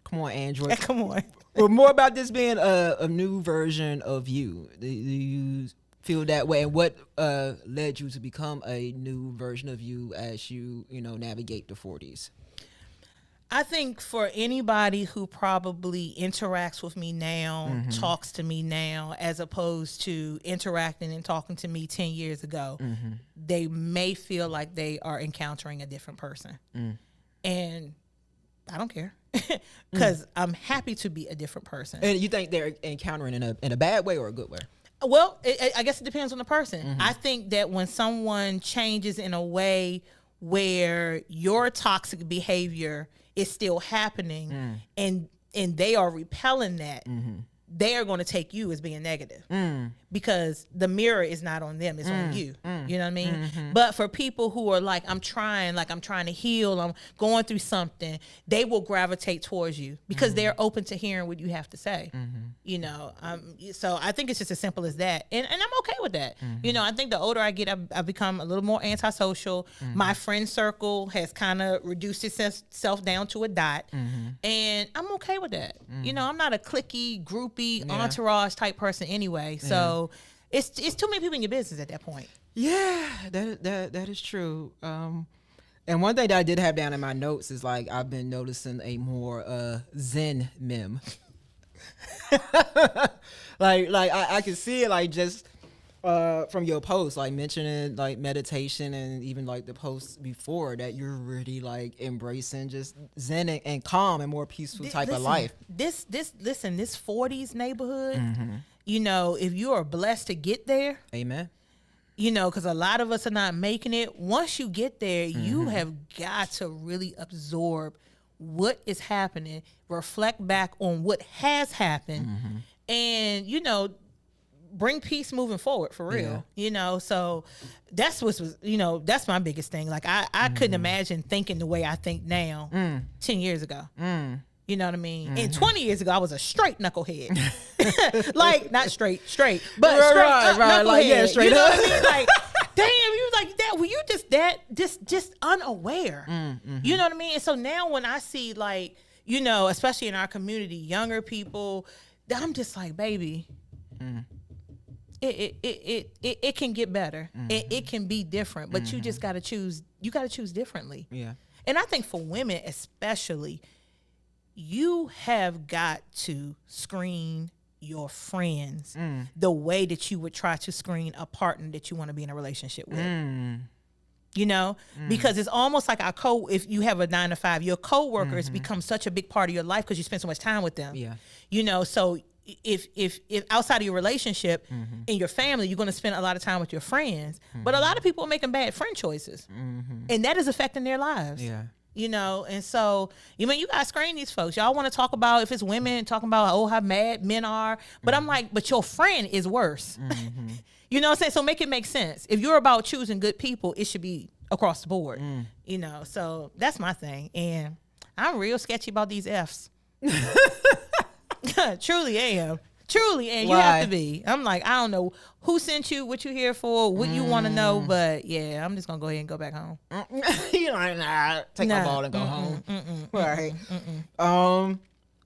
Come on, Android. Come on. Well, more about this being a new version of you. Do you feel that way? And what led you to become a new version of you as you navigate the 40s? I think for anybody who probably interacts with me now, talks to me now, as opposed to interacting and talking to me 10 years ago, they may feel like they are encountering a different person. And I don't care, because I'm happy to be a different person. And you think they're encountering in a bad way or a good way? Well, I guess it depends on the person. I think that when someone changes in a way where your toxic behavior is still happening and they are repelling that, they are going to take you as being negative because the mirror is not on them, it's on you. You know what I mean? But for people who are like, I'm trying to heal, I'm going through something, they will gravitate towards you because they're open to hearing what you have to say. You know, so I think it's just as simple as that. And I'm okay with that. You know, I think the older I get, I've become a little more antisocial. My friend circle has kind of reduced itself down to a dot. And I'm okay with that. You know, I'm not a cliquey, groupie, entourage type person anyway. So it's too many people in your business at that point. Yeah, that is true. And one thing that I did have down in my notes is like I've been noticing a more Zen meme. like I can see it like just from your post, like mentioning like meditation and even like the posts before that you're really like embracing just Zen and calm and more peaceful type of life. This 40s neighborhood, you know, if you are blessed to get there, amen. You know, because a lot of us are not making it. Once you get there, you have got to really absorb what is happening, reflect back on what has happened, and, you know, bring peace moving forward for real. You know, so that's that's my biggest thing. Like I couldn't imagine thinking the way I think now 10 years ago. You know what I mean? And 20 years ago, I was a straight knucklehead. Like, not straight, but straight knucklehead. Like, yeah, straight you know up. what I mean? Like, damn, you like that. Were you just unaware? You know what I mean? And so now when I see, like, you know, especially in our community, younger people, I'm just like, baby, it can get better. It can be different, but you just got to choose. You got to choose differently. Yeah. And I think for women especially, you have got to screen your friends the way that you would try to screen a partner that you want to be in a relationship with. You know, because it's almost like if you have a 9 to 5, your coworkers become such a big part of your life because you spend so much time with them. Yeah. You know, so if outside of your relationship in your family, you're going to spend a lot of time with your friends, but a lot of people are making bad friend choices, and that is affecting their lives. Yeah. You know, and so, you mean, you got to screen these folks. Y'all want to talk about, if it's women, talking about, oh, how mad men are. But I'm like, but your friend is worse. You know what I'm saying? So make it make sense. If you're about choosing good people, it should be across the board. You know, so that's my thing. And I'm real sketchy about these Fs. Truly am. You have to be. I'm like, I don't know who sent you, what you here for, what you want to know, but yeah, I'm just gonna go ahead and go back home. You know, take my ball and go home. Right.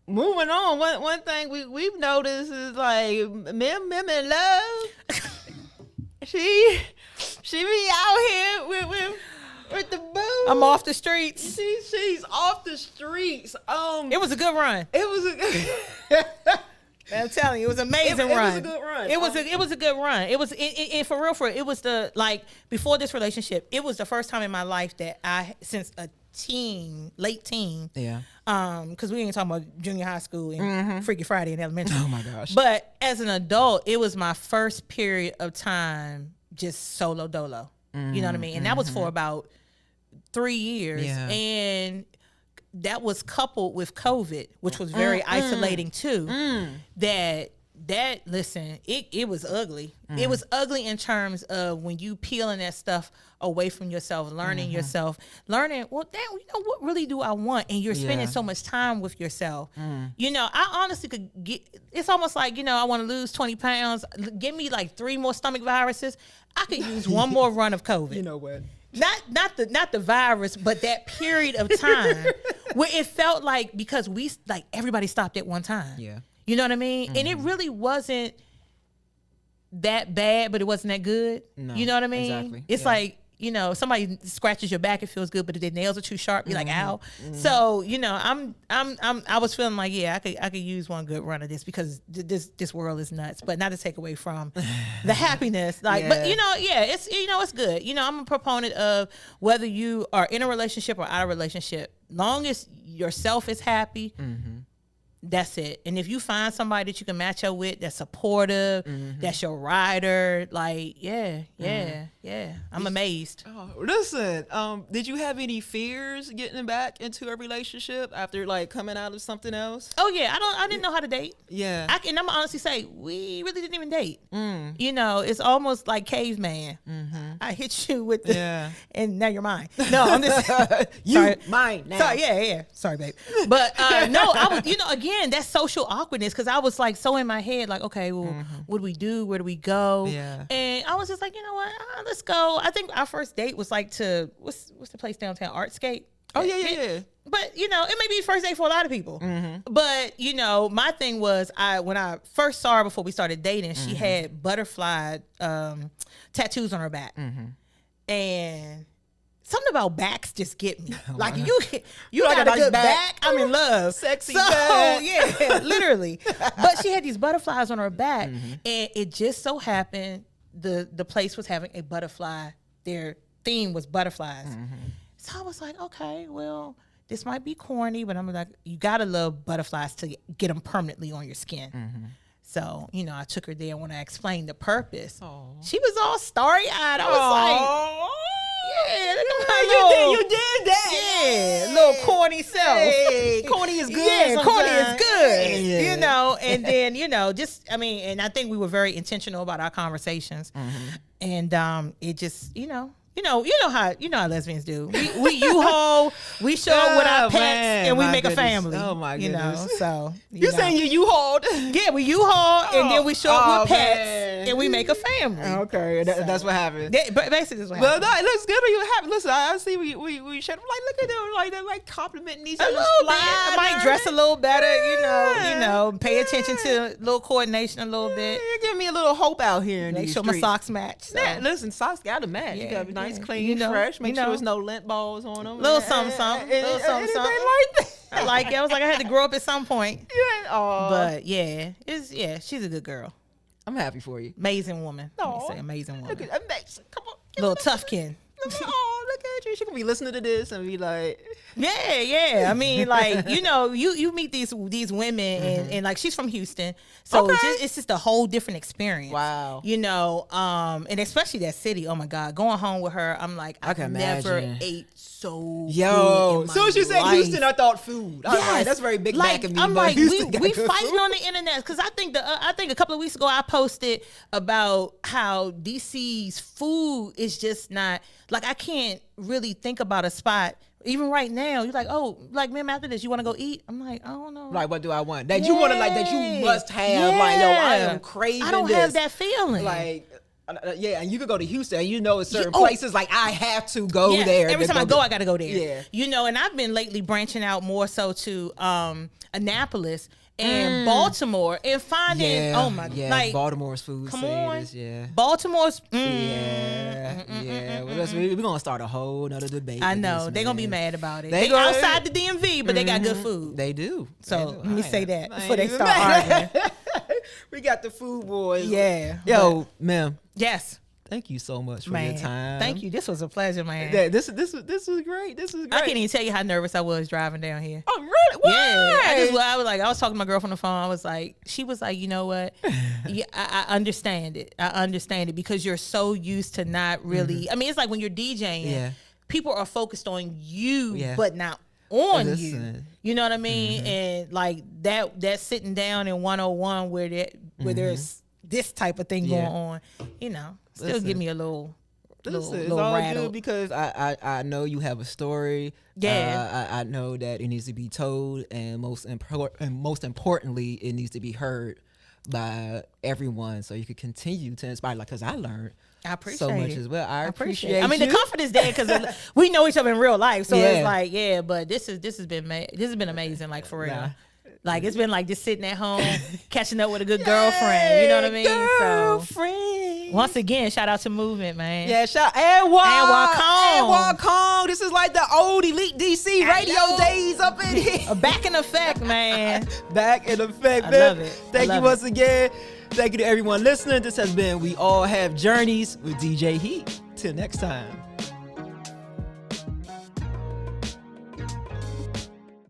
Moving on. One thing we've noticed is like men in love. she be out here with the boo. I'm off the streets. She's off the streets. It was a good run. It was a I'm telling you, it was an amazing run. It was a good run. It was a good run. It was for real. It was before this relationship, it was the first time in my life that since a late teen. Yeah. Because we ain't talking about junior high school and Freaky Friday in elementary. Oh my gosh. But as an adult, it was my first period of time just solo dolo. You know what I mean? And that was for about 3 years. Yeah. And that was coupled with COVID, which was very isolating too. Listen, it was ugly. It was ugly in terms of when you peeling that stuff away from yourself, learning yourself, well, damn, you know, what really do I want? And you're spending so much time with yourself. You know, I honestly could it's almost like, you know, I want to lose 20 pounds. Give me like 3 more stomach viruses. I could use one more run of COVID. You know what? Not the virus, but that period of time where it felt like, because everybody stopped at one time. Yeah. You know what I mean? And it really wasn't that bad, but it wasn't that good. No, you know what I mean? Exactly. It's like, you know, somebody scratches your back, it feels good, but if their nails are too sharp, you're like, ow. So, you know, I was feeling like, yeah, I could use one good run of this because this world is nuts, but not to take away from the happiness. But you know, it's, you know, it's good. You know, I'm a proponent of whether you are in a relationship or out of a relationship, long as yourself is happy, that's it. And if you find somebody that you can match up with, that's supportive, that's your rider, like, yeah. I'm amazed. Oh, listen, did you have any fears getting back into a relationship after like coming out of something else? Oh yeah, I didn't know how to date. Yeah. I'm gonna honestly say we really didn't even date. You know, it's almost like caveman. I hit you with the and now you're mine. No, I'm just you mine now. Sorry, yeah. Sorry, babe. But no, I was, you know, again, that's social awkwardness because I was like so in my head, like, okay, well, what do we do? Where do we go? Yeah. And I was just like, you know what? Let's go. I think our first date was like to what's the place downtown? Artscape. Oh yeah. But you know, it may be first date for a lot of people. But you know, my thing was, when I first saw her before we started dating, she had butterfly tattoos on her back, and something about backs just get me. Like you got a good back. I'm in love. Sexy so, back. Yeah, literally. But she had these butterflies on her back, and it just so happened the place was having a butterfly. Their theme was butterflies. So I was like, okay, well, this might be corny, but I'm like, you gotta love butterflies to get them permanently on your skin. So, you know, I took her there when I explained the purpose. She was all starry-eyed. I was like, yeah, you did that. Yeah, little corny self. Hey, corny is good. Yeah, sometimes. corny is good. Yeah. You know, and then, you know, just, I mean, and I think we were very intentional about our conversations. And it just, you know how lesbians do. We U-Haul, we show up with our pets, and we make a family. Oh my goodness. You know, so you saying you U-Hauled? Yeah, we U-Haul, and then we show up with pets, and we make a family. Okay, that's what happened. But basically, that's what Well, happened. no, it looks good when you happy. Listen, I see we should like look at them like they're like complimenting each A other. little bit. I might dress a little better, you know, pay attention to a little coordination a little bit. You're giving me a little hope out here in Make these sure my streets. socks match. So. Yeah, listen, socks gotta match. You gotta be nice, clean, You know, fresh. Make you know. sure there's no lint balls on them. Little something, little something. Anything like that. I like it. I was like, I had to grow up at some point. Yeah. But she's a good girl. I'm happy for you. Amazing woman. Let me Aw. say amazing woman. Look at amazing. Come on. Little toughkin. Oh, look at you. She could be listening to this and be like, Yeah. I mean, like, you know, you meet these women and like she's from Houston. So it's just a whole different experience. Wow. You know, and especially that city. Oh my God. Going home with her, I'm like, I can never imagine. ate so yo. good in As soon as my you said life. Houston, I thought food. All Yes. right, that's very big back of me. I'm but like, Houston got we good fighting food. on the internet because I think a couple of weeks ago I posted about how DC's food is just not like I can't really think about a spot. Even right now, you're like, oh, like, ma'am, after this, you want to go eat? I'm like, I don't know. Like, what do I want? That you want to like that you must have. Like, yo, I am craving. I don't this. have that feeling. Like, yeah, and you could go to Houston, and you know, in certain places, like I have to go there. Every time I go, I got to go there. Yeah, you know, and I've been lately branching out more so to Annapolis and Baltimore and finding like Baltimore's food. Come on, yeah. Baltimore's Well, we're gonna start a whole nother debate. I know they're gonna be mad about it. They They outside the DMV, but they got good food. They do. So let me say that I before they ain't start even arguing. We got the food boys. Yeah. Yo, ma'am. Yes. Thank you so much for Man, your time. thank you. This was a pleasure, man. Yeah, this was great. This was great. I can't even tell you how nervous I was driving down here. Oh, really? Why? Yeah, I was talking to my girl on the phone. She was like, you know what? Yeah, I understand it. I understand it because you're so used to not really. I mean, it's like when you're DJing, people are focused on you, but not on you. You know what I mean? And like that sitting down in 101 where there's this type of thing going on, you know, still give me a little. It's all rattled. good because I know you have a story. Yeah. I know that it needs to be told, and most importantly, it needs to be heard by everyone, so you can continue to inspire. Like, cause I learned I appreciate so much it. as well. I appreciate. I mean, you. the comfort is there because we know each other in real life, so it's like, but this has been amazing, like for real. Nah. Like it's been like just sitting at home, catching up with a good girlfriend. You know what I mean? Girlfriend. So once again, shout out to Movement, man. Yeah, shout and walk home. This is like the old Elite DC radio days up in here. Back in effect, man. Back in effect, I man. love it. Thank you once again. Thank you to everyone listening. This has been We All Have Journeys with DJ Heat. Till next time.